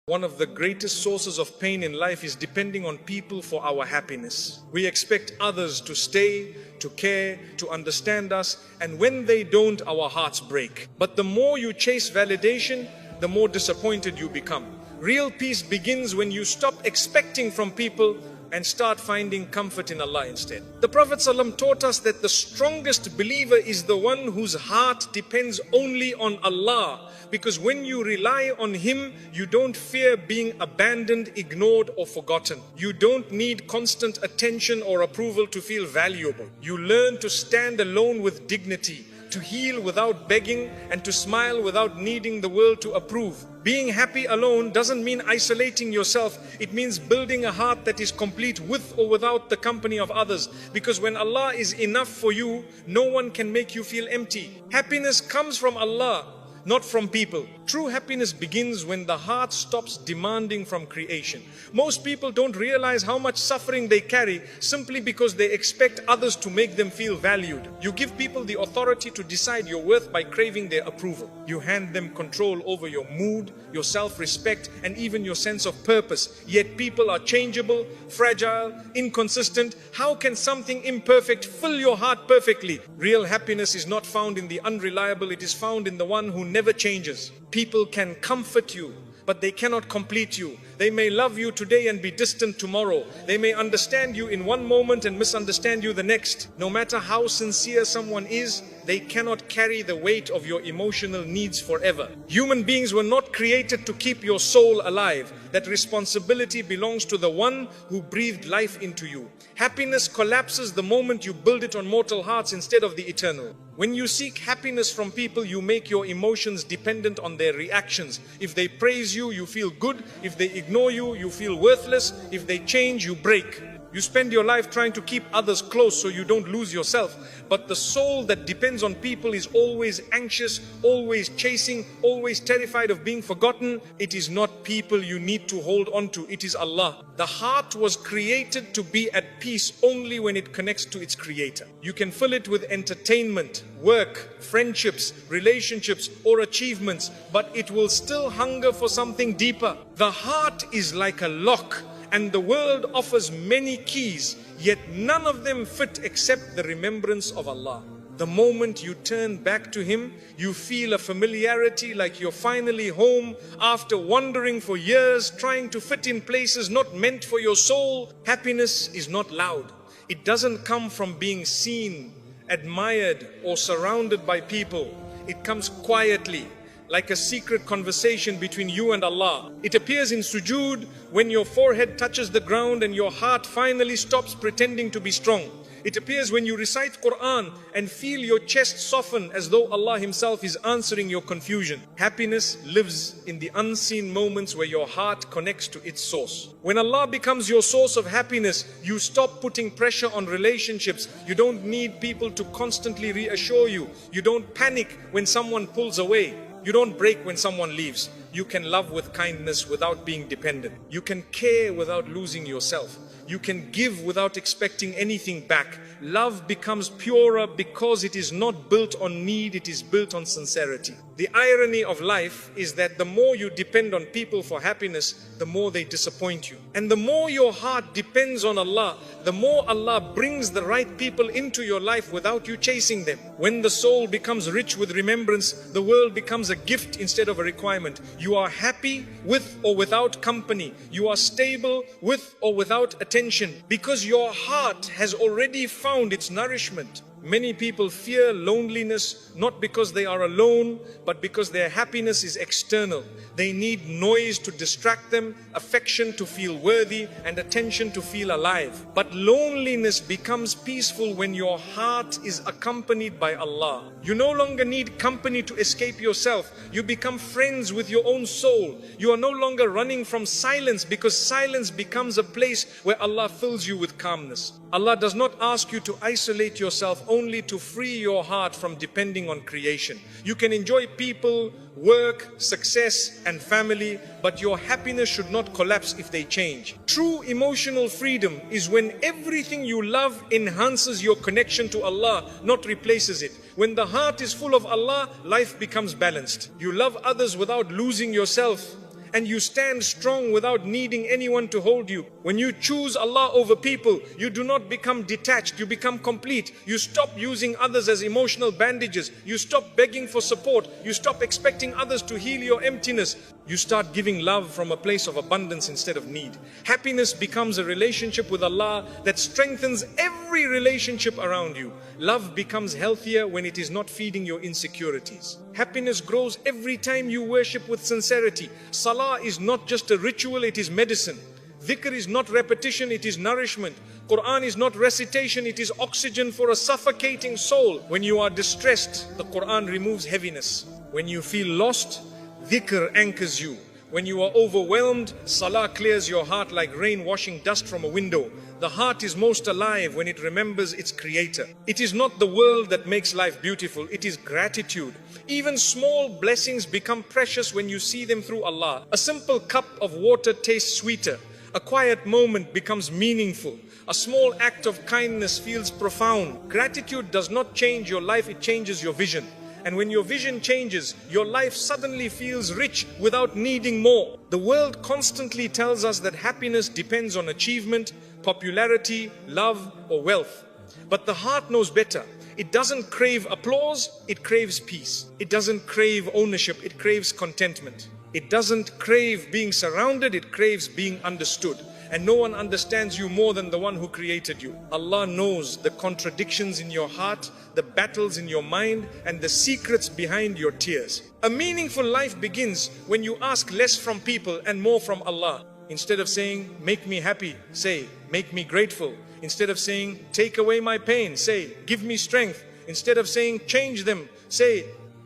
One of the greatest sources of pain in life is depending on people for our happiness. We expect others to stay, to care, to understand us, and when they don't, our hearts break. But the more you chase validation, the more disappointed you become. Real peace begins when you stop expecting from people and start finding comfort in Allah instead. The Prophet ﷺ taught us that the strongest believer is the one whose heart depends only on Allah, because when you rely on Him, you don't fear being abandoned, ignored or forgotten. You don't need constant attention or approval to feel valuable. You learn to stand alone with dignity, to heal without begging, and to smile without needing the world to approve. Being happy alone doesn't mean isolating yourself. It means building a heart that is complete with or without the company of others. Because when Allah is enough for you, no one can make you feel empty. Happiness comes from Allah, not from people. True happiness begins when the heart stops demanding from creation. Most people don't realize how much suffering they carry simply because they expect others to make them feel valued. You give people the authority to decide your worth by craving their approval. You hand them control over your mood, your self-respect, and even your sense of purpose. Yet people are changeable, fragile, inconsistent. How can something imperfect fill your heart perfectly? Real happiness is not found in the unreliable, it is found in the one who never changes. People can comfort you, but they cannot complete you. They may love you today and be distant tomorrow. They may understand you in one moment and misunderstand you the next. No matter how sincere someone is, they cannot carry the weight of your emotional needs forever. Human beings were not created to keep your soul alive. That responsibility belongs to the one who breathed life into you. Happiness collapses the moment you build it on mortal hearts instead of the eternal. When you seek happiness from people, you make your emotions dependent on their reactions. If they praise you, you feel good. If they ignore you, you feel worthless. If they change, you break. You spend your life trying to keep others close so you don't lose yourself. But the soul that depends on people is always anxious, always chasing, always terrified of being forgotten. It is not people you need to hold on to, it is Allah. The heart was created to be at peace only when it connects to its creator. You can fill it with entertainment, work, friendships, relationships or achievements, but it will still hunger for something deeper. The heart is like a lock, and the world offers many keys, yet none of them fit except the remembrance of Allah. The moment you turn back to Him, you feel a familiarity like you're finally home after wandering for years, trying to fit in places not meant for your soul. Happiness is not loud. It doesn't come from being seen, admired, or surrounded by people. It comes quietly, like a secret conversation between you and Allah. It appears in sujood, when your forehead touches the ground and your heart finally stops pretending to be strong. It appears when you recite Quran and feel your chest soften as though Allah Himself is answering your confusion. Happiness lives in the unseen moments where your heart connects to its source. When Allah becomes your source of happiness, you stop putting pressure on relationships. You don't need people to constantly reassure you. You don't panic when someone pulls away. You don't break when someone leaves. You can love with kindness without being dependent. You can care without losing yourself. You can give without expecting anything back. Love becomes purer because it is not built on need, it is built on sincerity. The irony of life is that the more you depend on people for happiness, the more they disappoint you. And the more your heart depends on Allah, the more Allah brings the right people into your life without you chasing them. When the soul becomes rich with remembrance, the world becomes a gift instead of a requirement. You are happy with or without company. You are stable with or without attention, because your heart has already found its nourishment. Many people fear loneliness not because they are alone, but because their happiness is external. They need noise to distract them, affection to feel worthy, and attention to feel alive. But loneliness becomes peaceful when your heart is accompanied by Allah. You no longer need company to escape yourself. You become friends with your own soul. You are no longer running from silence, because silence becomes a place where Allah fills you with calmness. Allah does not ask you to isolate yourself only to free your heart from depending on creation. You can enjoy people, work, success and family, but your happiness should not collapse if they change. True emotional freedom is when everything you love enhances your connection to Allah, not replaces it. When the heart is full of Allah, life becomes balanced. You love others without losing yourself, and you stand strong without needing anyone to hold you. When you choose Allah over people, you do not become detached, you become complete. You stop using others as emotional bandages. You stop begging for support. You stop expecting others to heal your emptiness. You start giving love from a place of abundance instead of need. Happiness becomes a relationship with Allah that strengthens every relationship around you. Love becomes healthier when it is not feeding your insecurities. Happiness grows every time you worship with sincerity. Salah is not just a ritual, it is medicine. Dhikr is not repetition, it is nourishment. Quran is not recitation, it is oxygen for a suffocating soul. When you are distressed, the Quran removes heaviness. When you feel lost, dhikr anchors you. When you are overwhelmed, salah clears your heart like rain washing dust from a window. The heart is most alive when it remembers its creator. It is not the world that makes life beautiful, it is gratitude. Even small blessings become precious when you see them through Allah. A simple cup of water tastes sweeter. A quiet moment becomes meaningful. A small act of kindness feels profound. Gratitude does not change your life, it changes your vision. And when your vision changes, your life suddenly feels rich without needing more. The world constantly tells us that happiness depends on achievement, popularity, love, or wealth. But the heart knows better. It doesn't crave applause, it craves peace. It doesn't crave ownership, it craves contentment. It doesn't crave being surrounded, it craves being understood. And no one understands you more than the one who created you. Allah knows the contradictions in your heart, the battles in your mind, and the secrets behind your tears. A meaningful life begins when you ask less from people and more from Allah. Instead of saying, make me happy, say, make me grateful. Instead of saying, take away my pain, say, give me strength. Instead of saying, change them, say,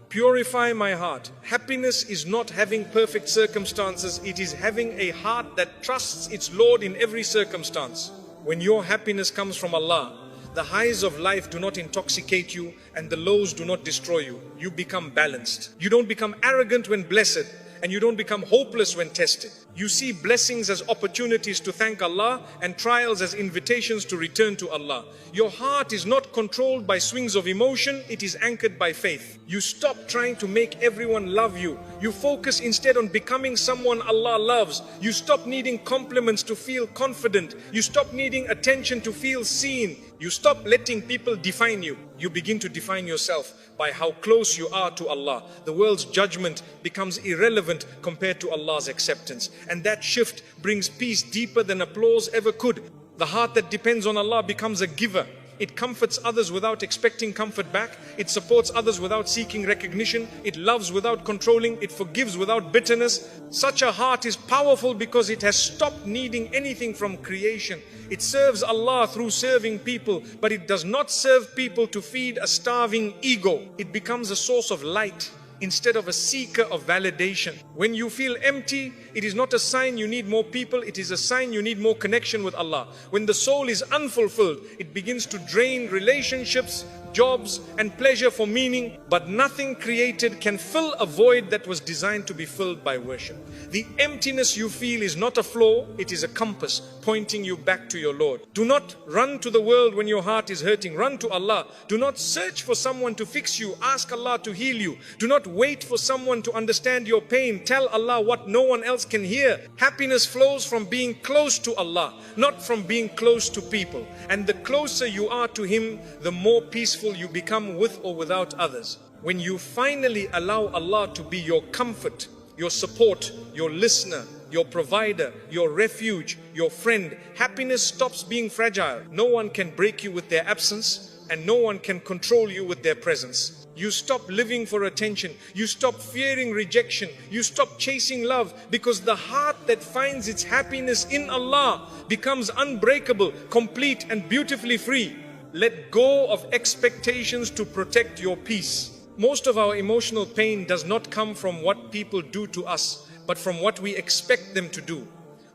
purify my heart. Happiness is not having perfect circumstances, it is having a heart that trusts its Lord in every circumstance. When your happiness comes from Allah, the highs of life do not intoxicate you and the lows do not destroy you. You become balanced. You don't become arrogant when blessed, and you don't become hopeless when tested. You see blessings as opportunities to thank Allah and trials as invitations to return to Allah. Your heart is not controlled by swings of emotion, it is anchored by faith. You stop trying to make everyone love you. You focus instead on becoming someone Allah loves. You stop needing compliments to feel confident. You stop needing attention to feel seen. You stop letting people define you. You begin to define yourself by how close you are to Allah. The world's judgment becomes irrelevant compared to Allah's acceptance. And that shift brings peace deeper than applause ever could. The heart that depends on Allah becomes a giver. It comforts others without expecting comfort back. It supports others without seeking recognition. It loves without controlling. It forgives without bitterness. Such a heart is powerful because it has stopped needing anything from creation. It serves Allah through serving people, but it does not serve people to feed a starving ego. It becomes a source of light instead of a seeker of validation. When you feel empty, it is not a sign you need more people, it is a sign you need more connection with Allah. When the soul is unfulfilled, it begins to drain relationships, jobs, and pleasure for meaning, but nothing created can fill a void that was designed to be filled by worship. The emptiness you feel is not a flaw, it is a compass pointing you back to your Lord. Do not run to the world when your heart is hurting, run to Allah. Do not search for someone to fix you, ask Allah to heal you. Do not wait for someone to understand your pain, tell Allah what no one else can hear. Happiness flows from being close to Allah, not from being close to people. And the closer you are to Him, the more peaceful you become with or without others. When you finally allow Allah to be your comfort, your support, your listener, your provider, your refuge, your friend, happiness stops being fragile. No one can break you with their absence, and no one can control you with their presence. You stop living for attention. You stop fearing rejection. You stop chasing love, because the heart that finds its happiness in Allah becomes unbreakable, complete, and beautifully free. Let go of expectations to protect your peace. Most of our emotional pain does not come from what people do to us, but from what we expect them to do.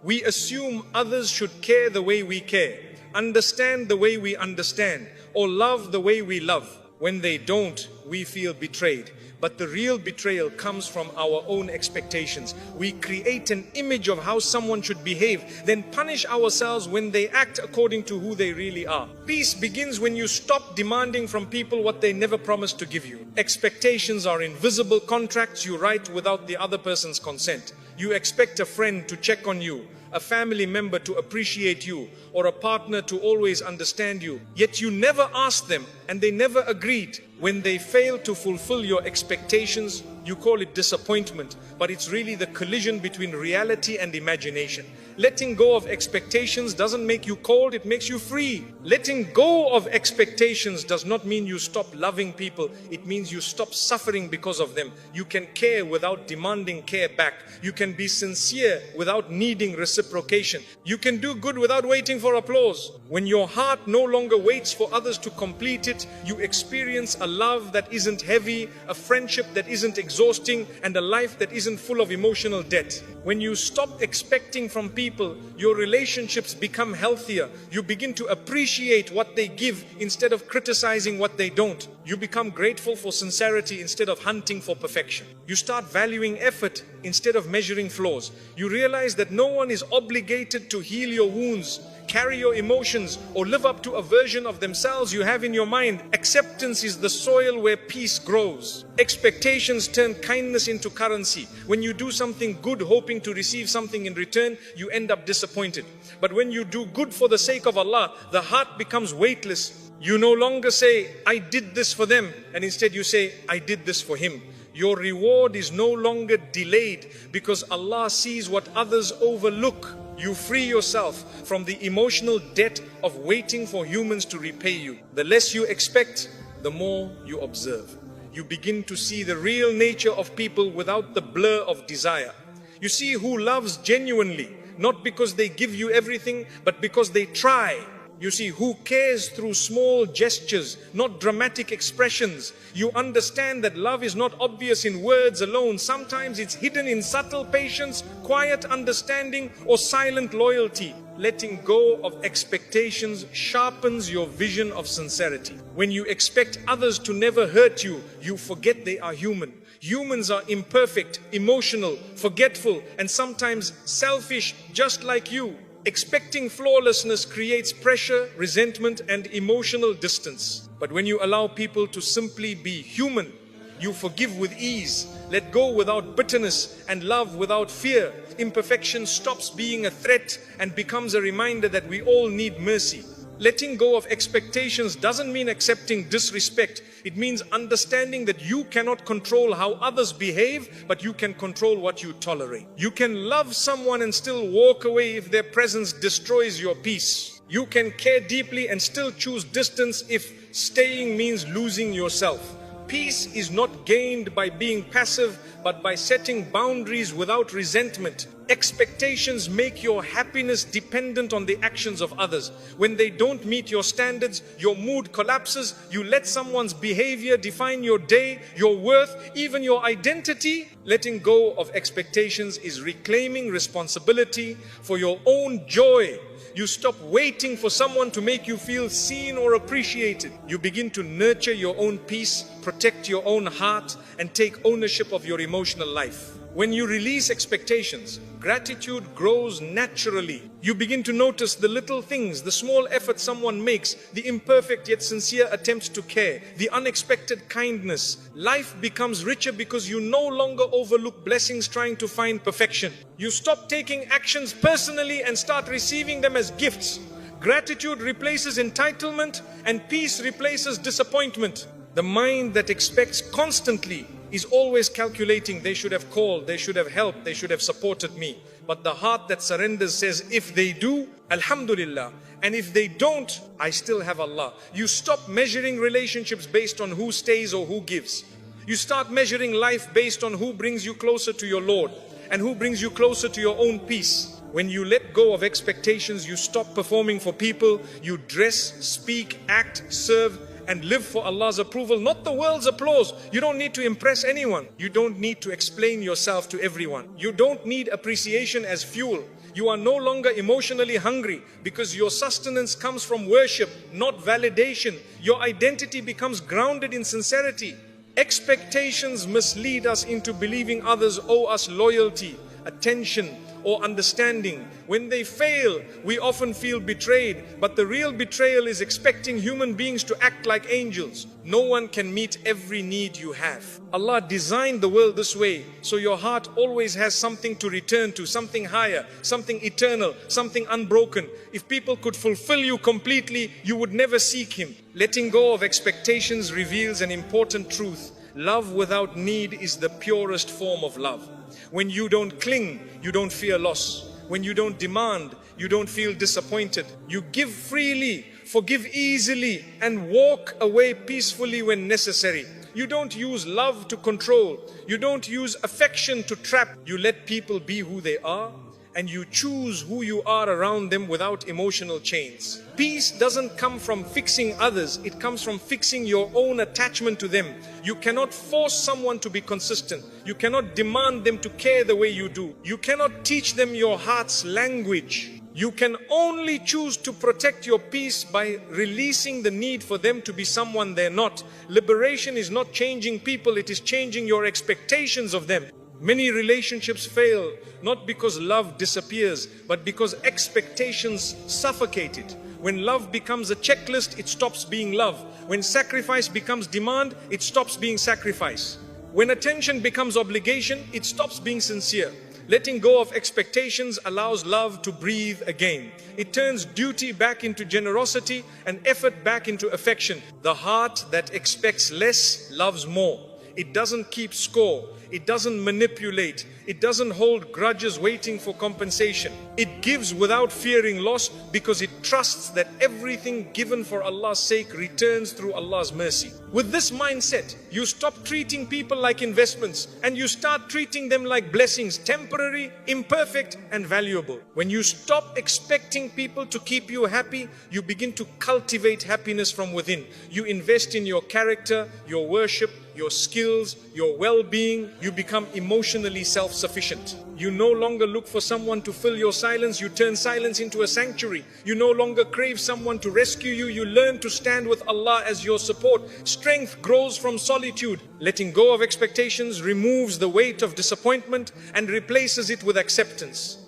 We assume others should care the way we care, understand the way we understand, or love the way we love. When they don't, we feel betrayed. But the real betrayal comes from our own expectations. We create an image of how someone should behave, then punish ourselves when they act according to who they really are. Peace begins when you stop demanding from people what they never promised to give you. Expectations are invisible contracts you write without the other person's consent. You expect a friend to check on you, a family member to appreciate you, or a partner to always understand you. Yet you never asked them and they never agreed. When they fail to fulfill your expectations, you call it disappointment, but it's really the collision between reality and imagination. Letting go of expectations doesn't make you cold, it makes you free. Letting go of expectations does not mean you stop loving people, it means you stop suffering because of them. You can care without demanding care back. You can be sincere without needing reciprocation. You can do good without waiting for applause. When your heart no longer waits for others to complete it, you experience a love that isn't heavy, a friendship that isn't exhausting, and a life that isn't full of emotional debt. When you stop expecting from people, your relationships become healthier. You begin to appreciate what they give instead of criticizing what they don't. You become grateful for sincerity instead of hunting for perfection. You start valuing effort instead of measuring flaws. You realize that no one is obligated to heal your wounds, carry your emotions, or live up to a version of themselves you have in your mind. Acceptance is the soil where peace grows. Expectations turn kindness into currency. When you do something good hoping to receive something in return, you end up disappointed. But when you do good for the sake of Allah, the heart becomes weightless. You no longer say, I did this for them, and instead you say, I did this for him. Your reward is no longer delayed because Allah sees what others overlook. You free yourself from the emotional debt of waiting for humans to repay you. The less you expect, the more you observe. You begin to see the real nature of people without the blur of desire. You see who loves genuinely, not because they give you everything, but because they try. You see who cares through small gestures, not dramatic expressions. You understand that love is not obvious in words alone. Sometimes it's hidden in subtle patience, quiet understanding, or silent loyalty. Letting go of expectations sharpens your vision of sincerity. When you expect others to never hurt you, you forget they are human. Humans are imperfect, emotional, forgetful, and sometimes selfish, just like you. Expecting flawlessness creates pressure, resentment, and emotional distance. But when you allow people to simply be human, you forgive with ease, let go without bitterness, and love without fear. Imperfection stops being a threat and becomes a reminder that we all need mercy. Letting go of expectations doesn't mean accepting disrespect. It means understanding that you cannot control how others behave, but you can control what you tolerate. You can love someone and still walk away if their presence destroys your peace. You can care deeply and still choose distance if staying means losing yourself. Peace is not gained by being passive, but by setting boundaries without resentment. Expectations make your happiness dependent on the actions of others. When they don't meet your standards, your mood collapses. You let someone's behavior define your day, your worth, even your identity. Letting go of expectations is reclaiming responsibility for your own joy. You stop waiting for someone to make you feel seen or appreciated. You begin to nurture your own peace, protect your own heart, and take ownership of your emotional life. When you release expectations, gratitude grows naturally. You begin to notice the little things, the small effort someone makes, the imperfect yet sincere attempts to care, the unexpected kindness. Life becomes richer because you no longer overlook blessings trying to find perfection. You stop taking actions personally and start receiving them as gifts. Gratitude replaces entitlement and peace replaces disappointment. The mind that expects constantly is always calculating, they should have called, they should have helped, they should have supported me. But the heart that surrenders says, if they do, Alhamdulillah. And if they don't, I still have Allah. You stop measuring relationships based on who stays or who gives. You start measuring life based on who brings you closer to your Lord and who brings you closer to your own peace. When you let go of expectations, you stop performing for people. You dress, speak, act, serve, and live for Allah's approval, not the world's applause. You don't need to impress anyone. You don't need to explain yourself to everyone. You don't need appreciation as fuel. You are no longer emotionally hungry because your sustenance comes from worship, not validation. Your identity becomes grounded in sincerity. Expectations mislead us into believing others owe us loyalty, attention, or understanding. When they fail, we often feel betrayed, but the real betrayal is expecting human beings to act like angels. No one can meet every need you have. Allah designed the world this way, so your heart always has something to return to, something higher, something eternal, something unbroken. If people could fulfill you completely, you would never seek Him. Letting go of expectations reveals an important truth. Love without need is the purest form of love. When you don't cling, you don't fear loss. When you don't demand, you don't feel disappointed. You give freely, forgive easily, and walk away peacefully when necessary. You don't use love to control. You don't use affection to trap. You let people be who they are, and you choose who you are around them without emotional chains. Peace doesn't come from fixing others, it comes from fixing your own attachment to them. You cannot force someone to be consistent. You cannot demand them to care the way you do. You cannot teach them your heart's language. You can only choose to protect your peace by releasing the need for them to be someone they're not. Liberation is not changing people, it is changing your expectations of them. Many relationships fail not because love disappears, but because expectations suffocate it. When love becomes a checklist, it stops being love. When sacrifice becomes demand, it stops being sacrifice. When attention becomes obligation, it stops being sincere. Letting go of expectations allows love to breathe again. It turns duty back into generosity and effort back into affection. The heart that expects less loves more. It doesn't keep score. It doesn't manipulate. It doesn't hold grudges waiting for compensation. It gives without fearing loss because it trusts that everything given for Allah's sake returns through Allah's mercy. With this mindset, you stop treating people like investments and you start treating them like blessings, temporary, imperfect, and valuable. When you stop expecting people to keep you happy, you begin to cultivate happiness from within. You invest in your character, your worship, your skills, your well-being. You become emotionally self-sufficient. You no longer look for someone to fill your silence. You turn silence into a sanctuary. You no longer crave someone to rescue you. You learn to stand with Allah as your support. Strength grows from solitude. Letting go of expectations removes the weight of disappointment and replaces it with acceptance.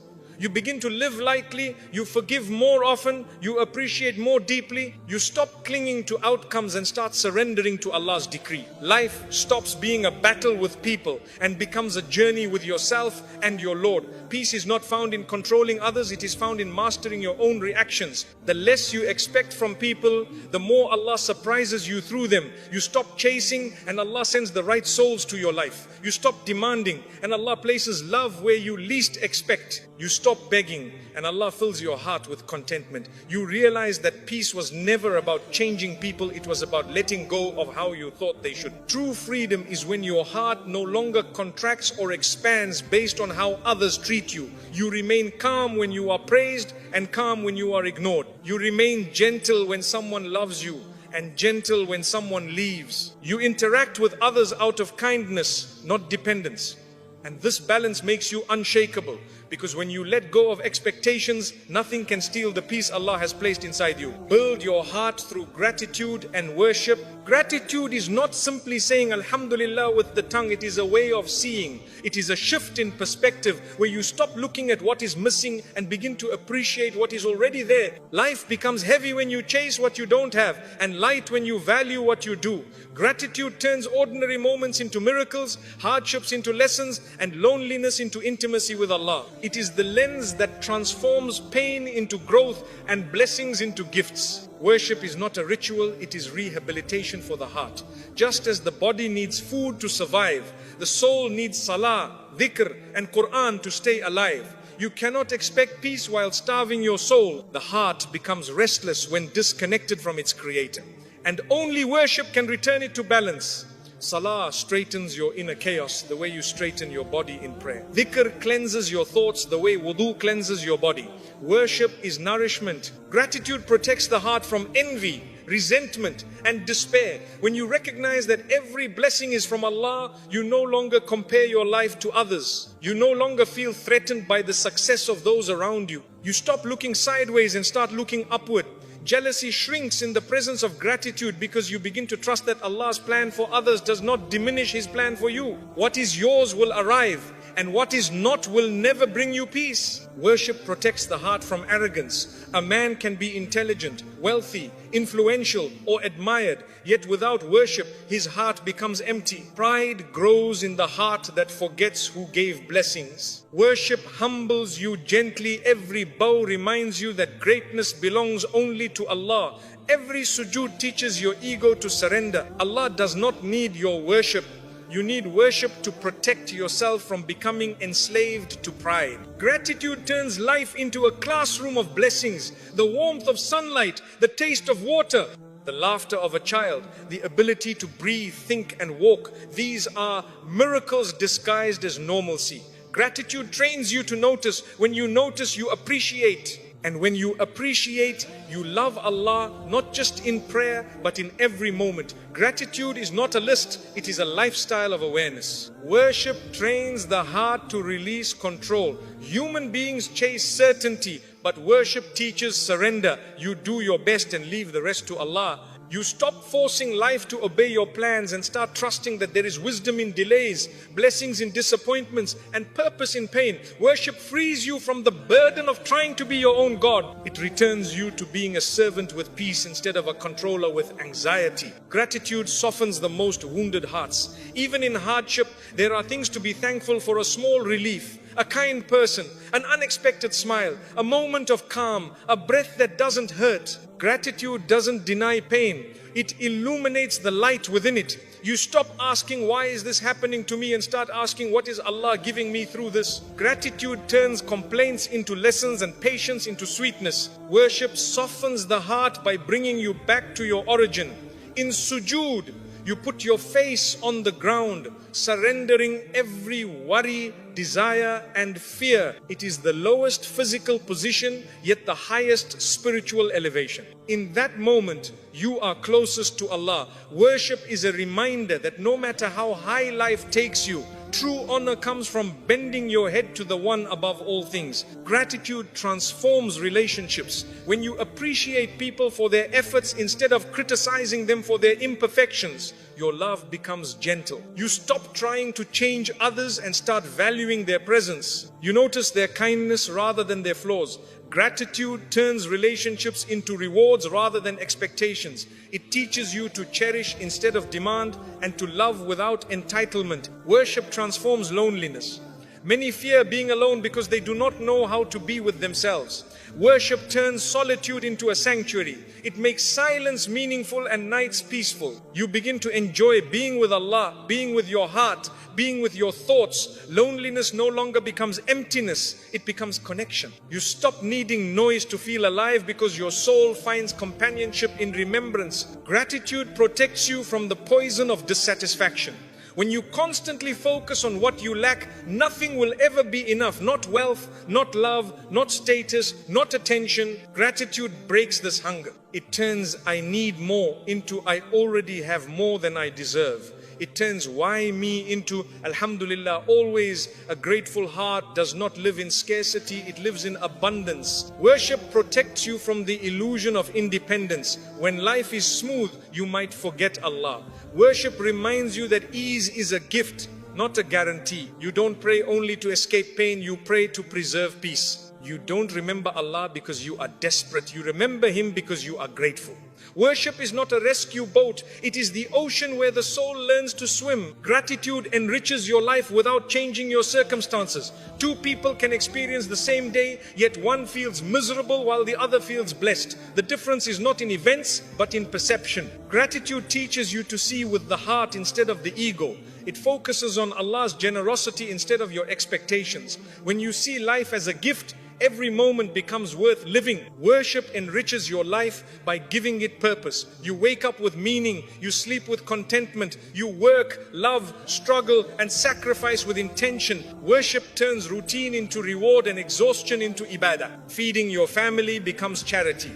You begin to live lightly, you forgive more often, you appreciate more deeply, you stop clinging to outcomes and start surrendering to Allah's decree. Life stops being a battle with people and becomes a journey with yourself and your Lord. Peace is not found in controlling others, it is found in mastering your own reactions. The less you expect from people, the more Allah surprises you through them. You stop chasing and Allah sends the right souls to your life. You stop demanding and Allah places love where you least expect. You stop begging and Allah fills your heart with contentment. You realize that peace was never about changing people, it was about letting go of how you thought they should. True freedom is when your heart no longer contracts or expands based on how others treat you. You remain calm when you are praised and calm when you are ignored. You remain gentle when someone loves you and gentle when someone leaves. You interact with others out of kindness, not dependence. And this balance makes you unshakable, because when you let go of expectations, nothing can steal the peace Allah has placed inside you. Build your heart through gratitude and worship. Gratitude is not simply saying Alhamdulillah with the tongue, it is a way of seeing. It is a shift in perspective where you stop looking at what is missing and begin to appreciate what is already there. Life becomes heavy when you chase what you don't have and light when you value what you do. Gratitude turns ordinary moments into miracles, hardships into lessons, and loneliness into intimacy with Allah. It is the lens that transforms pain into growth and blessings into gifts. Worship is not a ritual, it is rehabilitation for the heart. Just as the body needs food to survive, the soul needs salah, dhikr, and Quran to stay alive. You cannot expect peace while starving your soul. The heart becomes restless when disconnected from its creator. And only worship can return it to balance. Salah straightens your inner chaos the way you straighten your body in prayer. Dhikr cleanses your thoughts the way wudu cleanses your body. Worship is nourishment. Gratitude protects the heart from envy, resentment, and despair. When you recognize that every blessing is from Allah, you no longer compare your life to others. You no longer feel threatened by the success of those around you. You stop looking sideways and start looking upward. Jealousy shrinks in the presence of gratitude because you begin to trust that Allah's plan for others does not diminish His plan for you. What is yours will arrive, and what is not will never bring you peace. Worship protects the heart from arrogance. A man can be intelligent, wealthy, influential, or admired, yet without worship, his heart becomes empty. Pride grows in the heart that forgets who gave blessings. Worship humbles you gently. Every bow reminds you that greatness belongs only to Allah. Every sujood teaches your ego to surrender. Allah does not need your worship. You need worship to protect yourself from becoming enslaved to pride. Gratitude turns life into a classroom of blessings. The warmth of sunlight, the taste of water, the laughter of a child, the ability to breathe, think and walk. These are miracles disguised as normalcy. Gratitude trains you to notice. When you notice, you appreciate. And when you appreciate, you love Allah, not just in prayer, but in every moment. Gratitude is not a list, it is a lifestyle of awareness. Worship trains the heart to release control. Human beings chase certainty, but worship teaches surrender. You do your best and leave the rest to Allah. You stop forcing life to obey your plans and start trusting that there is wisdom in delays, blessings in disappointments, and purpose in pain. Worship frees you from the burden of trying to be your own God. It returns you to being a servant with peace instead of a controller with anxiety. Gratitude softens the most wounded hearts. Even in hardship, there are things to be thankful for: a small relief, a kind person, an unexpected smile, a moment of calm, a breath that doesn't hurt. Gratitude doesn't deny pain. It illuminates the light within it. You stop asking, why is this happening to me, and start asking, what is Allah giving me through this? Gratitude turns complaints into lessons and patience into sweetness. Worship softens the heart by bringing you back to your origin. In sujood, you put your face on the ground, surrendering every worry, desire and fear. It is the lowest physical position, yet the highest spiritual elevation. In that moment, you are closest to Allah. Worship is a reminder that no matter how high life takes you, true honor comes from bending your head to the one above all things. Gratitude transforms relationships. When you appreciate people for their efforts instead of criticizing them for their imperfections, your love becomes gentle. You stop trying to change others and start valuing their presence. You notice their kindness rather than their flaws. Gratitude turns relationships into rewards rather than expectations. It teaches you to cherish instead of demand and to love without entitlement. Worship transforms loneliness. Many fear being alone because they do not know how to be with themselves. Worship turns solitude into a sanctuary. It makes silence meaningful and nights peaceful. You begin to enjoy being with Allah, being with your heart, being with your thoughts. Loneliness no longer becomes emptiness, it becomes connection. You stop needing noise to feel alive because your soul finds companionship in remembrance. Gratitude protects you from the poison of dissatisfaction. When you constantly focus on what you lack, nothing will ever be enough. Not wealth, not love, not status, not attention. Gratitude breaks this hunger. It turns I need more into I already have more than I deserve. It turns why me into Alhamdulillah. Always a grateful heart does not live in scarcity, it lives in abundance. Worship protects you from the illusion of independence. When life is smooth, you might forget Allah. Worship reminds you that ease is a gift, not a guarantee. You don't pray only to escape pain, you pray to preserve peace. You don't remember Allah because you are desperate. You remember Him because you are grateful. Worship is not a rescue boat. It is the ocean where the soul learns to swim. Gratitude enriches your life without changing your circumstances. Two people can experience the same day, yet one feels miserable while the other feels blessed. The difference is not in events, but in perception. Gratitude teaches you to see with the heart instead of the ego. It focuses on Allah's generosity instead of your expectations. When you see life as a gift, every moment becomes worth living. Worship enriches your life by giving it purpose. You wake up with meaning, you sleep with contentment, you work, love, struggle and sacrifice with intention. Worship turns routine into reward and exhaustion into ibadah. Feeding your family becomes charity.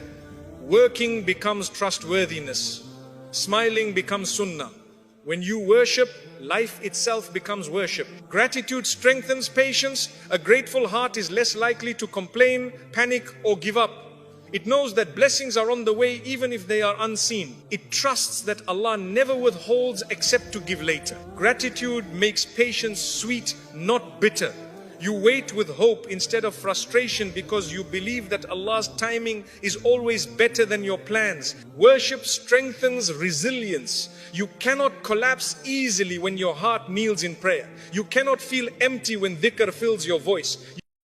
Working becomes trustworthiness. Smiling becomes sunnah. When you worship, life itself becomes worship. Gratitude strengthens patience. A grateful heart is less likely to complain, panic or give up. It knows that blessings are on the way even if they are unseen. It trusts that Allah never withholds except to give later. Gratitude makes patience sweet, not bitter. You wait with hope instead of frustration because you believe that Allah's timing is always better than your plans. Worship strengthens resilience. You cannot collapse easily when your heart kneels in prayer. You cannot feel empty when dhikr fills your voice.